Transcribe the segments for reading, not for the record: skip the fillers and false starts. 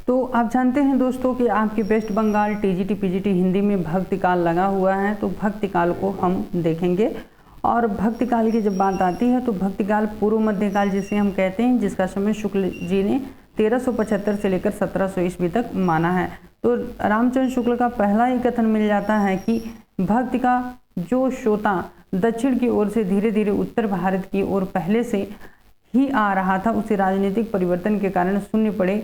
तो आप जानते हैं दोस्तों कि आपके West Bengal TGT PGT Hindi में भक्ति काल लगा हुआ है, तो भक्ति काल को हम देखेंगे। और भक्ति काल की जब बात आती है तो भक्ति काल पूर्व मध्यकाल जिसे हम कहते हैं, जिसका समय शुक्ल जी ने 1375 से लेकर 1700 ईस्वी तक माना है। तो रामचंद्र शुक्ल का पहला ही कथन मिल जाता है कि भक्ति का जो श्रोता दक्षिण की ओर से धीरे धीरे उत्तर भारत की ओर पहले से ही आ रहा था, उसे राजनीतिक परिवर्तन के कारण शून्य पड़े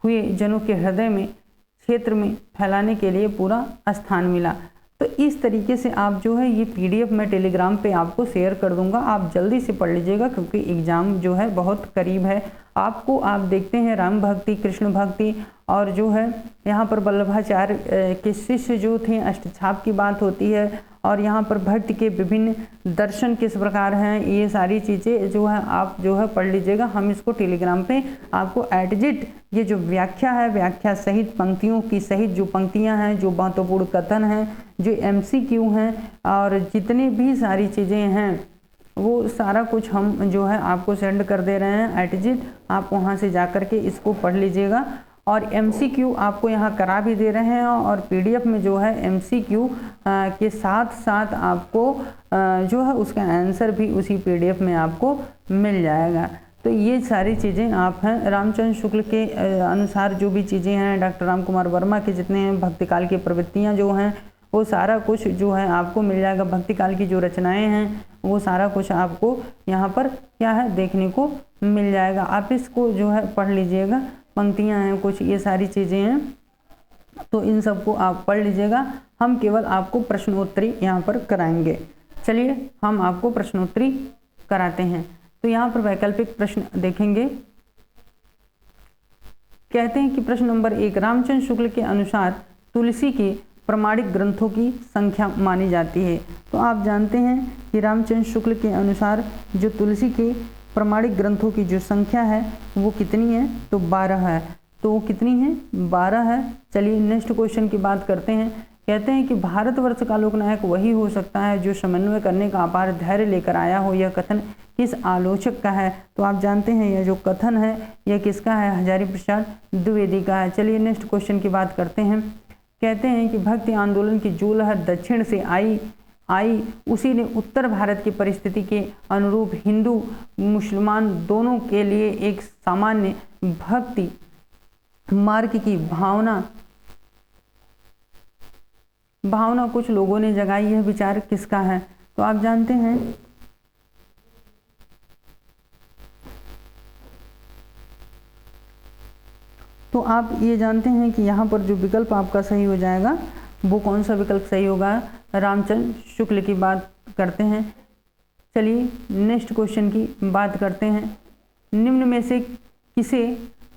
हुए जनों के हृदय में क्षेत्र में फैलाने के लिए पूरा स्थान मिला। तो इस तरीके से आप जो है ये पीडीएफ मैं टेलीग्राम पे आपको शेयर कर दूंगा, आप जल्दी से पढ़ लीजिएगा क्योंकि एग्ज़ाम जो है बहुत करीब है। आपको आप देखते हैं राम भक्ति, कृष्ण भक्ति और जो है यहाँ पर वल्लभाचार्य के शिष्य जो थे अष्टछाप की बात होती है, और यहाँ पर भक्ति के विभिन्न दर्शन किस प्रकार हैं, ये सारी चीज़ें जो है आप जो है पढ़ लीजिएगा। हम इसको टेलीग्राम पे आपको एटजिट ये जो व्याख्या है, व्याख्या सहित पंक्तियों की सहित जो पंक्तियाँ हैं, जो महत्वपूर्ण कथन हैं, जो MCQ हैं और जितनी भी सारी चीज़ें हैं वो सारा कुछ हम जो है आपको सेंड कर दे रहे हैं एटजिट। आप वहाँ से जा कर के इसको पढ़ लीजिएगा और MCQ आपको यहाँ करा भी दे रहे हैं, और PDF में जो है MCQ के साथ साथ आपको जो है उसका आंसर भी उसी PDF में आपको मिल जाएगा। तो ये सारी चीज़ें आप हैं रामचंद्र शुक्ल के अनुसार जो भी चीज़ें हैं, डॉक्टर राम कुमार वर्मा के जितने हैं भक्ति काल की प्रवृत्तियाँ जो हैं वो सारा कुछ जो है आपको मिल जाएगा। भक्ति काल की जो रचनाएं हैं वो सारा कुछ आपको यहाँ पर क्या है देखने को मिल जाएगा। आप इसको जो है पढ़ लीजिएगा, पंक्तियाँ हैं कुछ, ये सारी चीज़ें हैं, तो इन सबको आप पढ़ लीजिएगा। हम केवल आपको प्रश्नोत्तरी यहाँ पर कराएंगे। चलिए हम आपको प्रश्नोत्तरी कराते हैं। तो यहाँ पर वैकल्पिक प्रश्न देखेंगे। कहते हैं कि प्रश्न नंबर 1, रामचंद्र शुक्ल के अनुसार तुलसी के प्रमाणिक ग्रंथों की संख्या मानी जाती है। तो आप जानते हैं कि रामचंद्र शुक्ल के अनुसार जो तुलसी के प्रमाणिक ग्रंथों की जो संख्या है वो कितनी है, तो 12 है। तो वो कितनी है, 12 है। चलिए नेक्स्ट क्वेश्चन की बात करते हैं। कहते हैं कि भारतवर्ष का लोकनायक वही हो सकता है जो समन्वय करने का अपार धैर्य लेकर आया हो। यह कथन किस आलोचक का है? तो आप जानते हैं यह जो कथन है यह किसका है, हजारी प्रसाद द्विवेदी का है। चलिए नेक्स्ट क्वेश्चन की बात करते हैं। कहते हैं कि भक्ति आंदोलन की जो लहर दक्षिण से आई उसी ने उत्तर भारत की परिस्थिति के अनुरूप हिंदू मुसलमान दोनों के लिए एक सामान्य भक्ति मार्ग की भावना कुछ लोगों ने जगाई। यह विचार किसका है? तो आप जानते हैं तो आप ये जानते हैं कि यहाँ पर जो विकल्प आपका सही हो जाएगा वो कौन सा विकल्प सही होगा, रामचंद्र शुक्ल की बात करते हैं। चलिए नेक्स्ट क्वेश्चन की बात करते हैं। निम्न में से किसे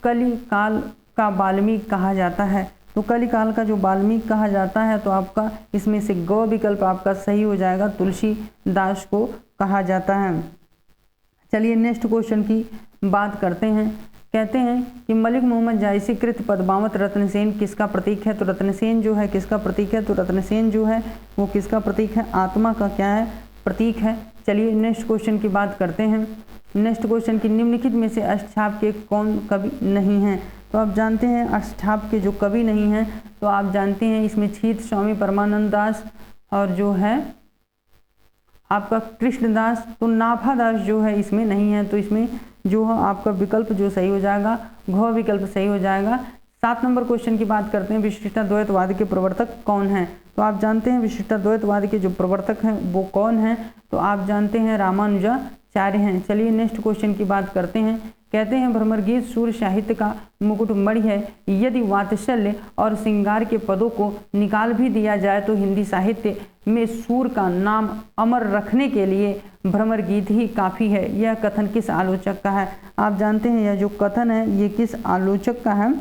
कली काल का वाल्मीकि कहा जाता है? तो कली काल का जो वाल्मीकि कहा जाता है तो आपका इसमें से ग विकल्प आपका सही हो जाएगा, तुलसीदास को कहा जाता है। चलिए नेक्स्ट क्वेश्चन की बात करते हैं। कहते हैं कि मलिक मोहम्मद जायसी कृत पद्मावत रत्नसेन किसका प्रतीक है? तो रत्नसेन जो है किसका प्रतीक है? तो रत्नसेन जो है वो किसका प्रतीक है? आत्मा का क्या है, प्रतीक है। चलिए नेक्स्ट क्वेश्चन की बात करते हैं। नेक्स्ट क्वेश्चन की निम्नलिखित में से अष्टछाप के कौन कवि नहीं हैं? तो आप जानते हैं अष्टछाप के जो कवि नहीं हैं तो आप जानते हैं इसमें छीत स्वामी परमानंद दास और जो है आपका कृष्णदास, तो नाभादास जो है इसमें नहीं है। तो इसमें जो है आपका विकल्प जो सही हो जाएगा घ विकल्प सही हो जाएगा। 7 नंबर क्वेश्चन की बात करते हैं। विशिष्टाद्वैतवाद के प्रवर्तक कौन हैं? तो आप जानते हैं विशिष्टाद्वैतवाद के जो प्रवर्तक हैं वो कौन हैं? तो आप जानते हैं रामानुजाचार्य हैं। चलिए नेक्स्ट क्वेश्चन की बात करते हैं। कहते हैं भ्रमरगीत सूर्य साहित्य का मुकुटमणि है। यदि वात्सल्य और श्रृंगार के पदों को निकाल भी दिया जाए तो हिंदी साहित्य में सूर का नाम अमर रखने के लिए भ्रमरगीत ही काफ़ी है। यह कथन किस आलोचक का है? आप जानते हैं यह जो कथन है ये किस आलोचक का है?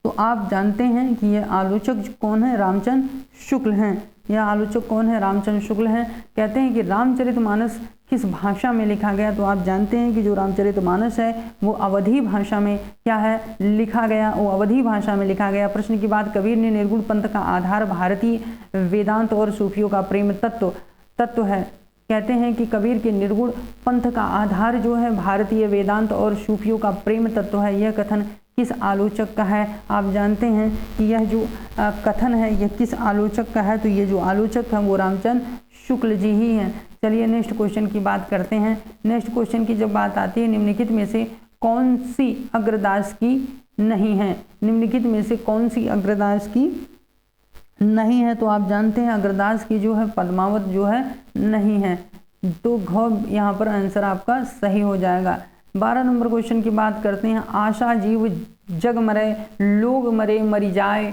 तो आप जानते हैं कि यह आलोचक कौन है, रामचंद्र शुक्ल हैं। यह आलोचक कौन है, रामचंद्र शुक्ल हैं। कहते हैं कि रामचरितमानस किस भाषा में लिखा गया? तो आप जानते हैं कि जो रामचरितमानस है वो अवधी भाषा में क्या है, लिखा गया, वो अवधी भाषा में लिखा गया। प्रश्न की बात, कबीर ने निर्गुण पंथ का आधार भारतीय वेदांत और सूफियों का प्रेम तत्व है। कहते हैं कि कबीर के निर्गुण पंथ का आधार जो है भारतीय वेदांत और सूफियों का प्रेम तत्व है। यह कथन किस आलोचक का है? आप जानते हैं कि यह जो कथन है यह किस आलोचक का है? तो ये जो आलोचक है वो रामचंद्र शुक्ल जी ही हैं। चलिए नेक्स्ट क्वेश्चन की बात करते हैं। नेक्स्ट क्वेश्चन की जब बात आती है, निम्नलिखित में से कौन सी अग्रदास की नहीं है? निम्नलिखित में से कौन सी अग्रदास की नहीं है? तो आप जानते हैं अग्रदास की जो है पद्मावत जो है नहीं है, तो घ यहाँ पर आंसर आपका सही हो जाएगा। 12 नंबर क्वेश्चन की बात करते हैं। आशा जीव जग मरे, लोग मरे मरी जाए,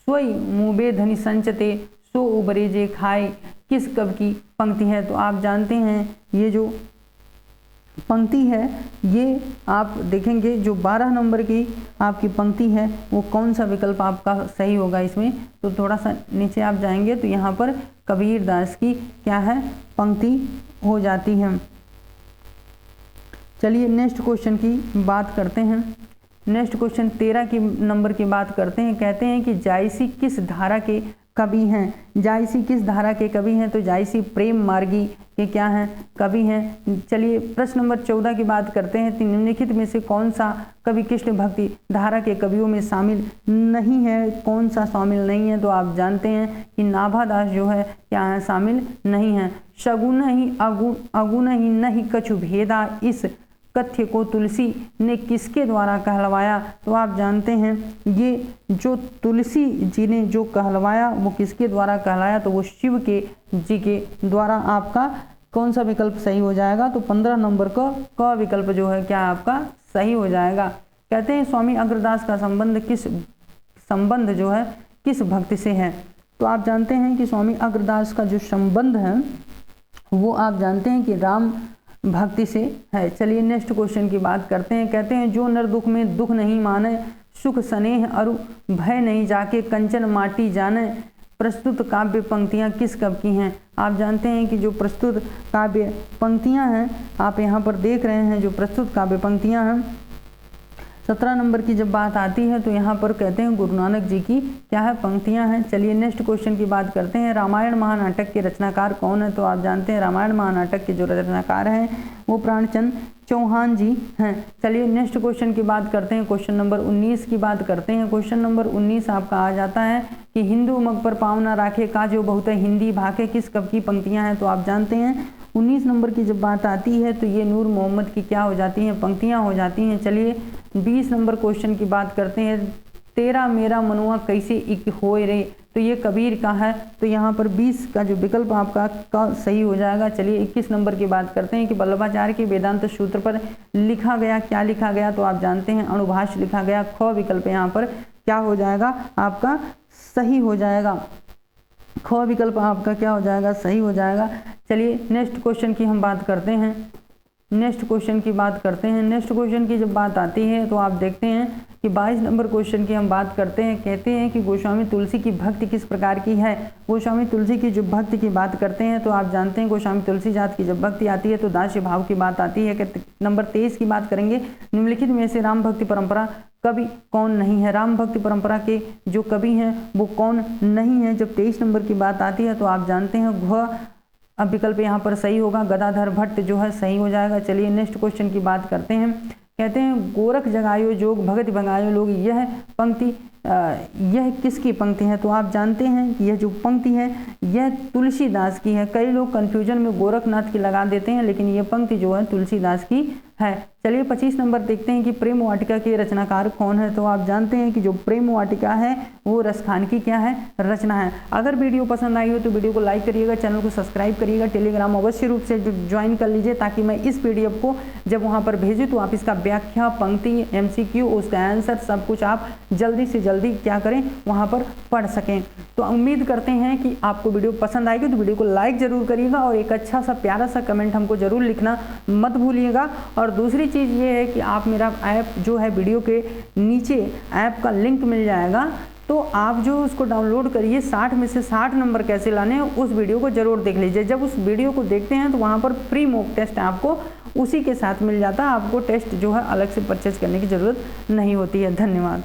सोई मुबे धनी संचते, सो उबरे जे खाए, किस कवि की पंक्ति है? तो आप जानते हैं ये जो पंक्ति है ये आप देखेंगे जो 12 नंबर की आपकी पंक्ति है वो कौन सा विकल्प आपका सही होगा इसमें? तो थोड़ा सा नीचे आप जाएंगे तो यहाँ पर कबीर दास की क्या है पंक्ति हो जाती है। चलिए नेक्स्ट क्वेश्चन की बात करते हैं। नेक्स्ट क्वेश्चन 13 की नंबर की बात करते हैं। कहते हैं कि जायसी किस धारा के कवि हैं? जायसी किस धारा के कवि हैं? तो जायसी प्रेम मार्गी के क्या हैं? कवि हैं। चलिए प्रश्न नंबर 14 की बात करते हैं। निम्नलिखित में से कौन सा कवि कृष्ण भक्ति धारा के कवियों में शामिल नहीं है? कौन सा शामिल नहीं है? तो आप जानते हैं कि नाभादास जो है क्या है? शामिल नहीं है। शगुन ही अगुन ही नहीं कछु भेदा, इस कथ्य को तुलसी ने किसके द्वारा कहलवाया? तो आप जानते हैं ये जो तुलसी जी ने जो कहलवाया वो किसके द्वारा कहलाया? तो वो शिव के जी के द्वारा। आपका कौन सा विकल्प सही हो जाएगा? तो 15 नंबर का विकल्प जो है क्या आपका सही हो जाएगा। कहते हैं स्वामी अग्रदास का संबंध जो है किस भक्ति से है? तो आप जानते हैं कि स्वामी अग्रदास का जो संबंध है वो आप जानते हैं कि राम भक्ति से है। चलिए नेक्स्ट क्वेश्चन की बात करते हैं। कहते हैं जो नर दुख में दुख नहीं माने, सुख स्नेह अरु भय नहीं जाके, कंचन माटी जाने, प्रस्तुत काव्य पंक्तियां किस कवि की हैं? आप जानते हैं कि जो प्रस्तुत काव्य पंक्तियां हैं आप यहाँ पर देख रहे हैं, जो प्रस्तुत काव्य पंक्तियां हैं 17 नंबर की जब बात आती है तो यहाँ पर कहते हैं गुरु नानक जी की क्या है पंक्तियां हैं। चलिए नेक्स्ट क्वेश्चन की बात करते हैं। रामायण महानाटक के रचनाकार कौन है? तो आप जानते हैं रामायण महानाटक के जो रचनाकार हैं वो प्राणचंद चौहान जी हैं। चलिए नेक्स्ट क्वेश्चन की बात करते हैं। क्वेश्चन नंबर 19 की बात करते हैं। क्वेश्चन नंबर 19 आपका आ जाता है कि हिंदू मग पर पाँव न राखे का जो बहुत है हिंदी भाके, किस कवि की पंक्तियां हैं? तो आप जानते हैं 19 नंबर की जब बात आती है तो ये नूर मोहम्मद की क्या हो जाती हैं? पंक्तियां हो जाती हैं। चलिए 20 नंबर क्वेश्चन की बात करते हैं। तेरा मेरा मनुआ कैसे इक होए रे, तो ये कबीर का है। तो यहाँ पर 20 का जो विकल्प आपका का सही हो जाएगा। चलिए 21 नंबर की बात करते हैं कि वल्लभाचार्य के वेदांत सूत्र पर लिखा गया क्या लिखा गया? तो आप जानते हैं अणुभाष्य लिखा गया। ख विकल्प यहाँ पर क्या हो जाएगा? आपका सही हो जाएगा। ख विकल्प आपका क्या हो जाएगा? सही हो जाएगा। चलिए नेक्स्ट क्वेश्चन की हम बात करते हैं। नेक्स्ट क्वेश्चन की बात करते हैं। नेक्स्ट क्वेश्चन की जब बात आती है तो आप देखते हैं कि 22 नंबर क्वेश्चन की हम बात करते हैं। कहते हैं कि गोस्वामी तुलसी की भक्ति किस प्रकार की है? गोस्वामी तुलसी की जो भक्ति की बात करते हैं तो आप जानते हैं गोस्वामी तुलसी जात की जब भक्ति आती है तो दास्य भाव की बात आती है। नंबर 23 की बात करेंगे। निम्नलिखित में से राम भक्ति परंपरा कवि कौन नहीं है? राम भक्ति परंपरा के जो कवि हैं वो कौन नहीं है? जब 23 नंबर की बात आती है तो आप जानते हैं घ अब विकल्प यहाँ पर सही होगा, गदाधर भट्ट जो है सही हो जाएगा। चलिए नेक्स्ट क्वेश्चन की बात करते हैं। कहते हैं गोरख जगायो जोग भगत भगायो लोग, यह पंक्ति यह किसकी पंक्ति है? तो आप जानते हैं कि यह जो पंक्ति है यह तुलसीदास की है। कई लोग कंफ्यूजन में गोरखनाथ की लगा देते हैं लेकिन यह पंक्ति जो है तुलसीदास की है। चलिए 25 नंबर देखते हैं कि प्रेम वाटिका के रचनाकार कौन है? तो आप जानते हैं कि जो प्रेम वाटिका है वो रसखान की क्या है? रचना है। अगर वीडियो पसंद आई हो तो वीडियो को लाइक करिएगा, चैनल को सब्सक्राइब करिएगा, टेलीग्राम अवश्य रूप से ज्वाइन कर लीजिए ताकि मैं इस PDF को जब वहाँ पर भेजूँ तो आप इसका व्याख्या, पंक्ति, MCQ, उसका आंसर सब कुछ आप जल्दी से जल्दी क्या करें वहाँ पर पढ़ सकें। तो उम्मीद करते हैं कि आपको वीडियो पसंद आएगी तो वीडियो को लाइक जरूर करिएगा और एक अच्छा सा प्यारा सा कमेंट हमको जरूर लिखना मत भूलिएगा। और दूसरी चीज़ ये है कि आप मेरा ऐप जो है वीडियो के नीचे ऐप का लिंक मिल जाएगा तो आप जो उसको डाउनलोड करिए 60 में से 60 नंबर कैसे लाने हैं उस वीडियो को जरूर देख लीजिए। जब उस वीडियो को देखते हैं तो वहाँ पर फ्री मॉक टेस्ट आपको उसी के साथ मिल जाता है। आपको टेस्ट जो है अलग से परचेज करने की ज़रूरत नहीं होती है। धन्यवाद।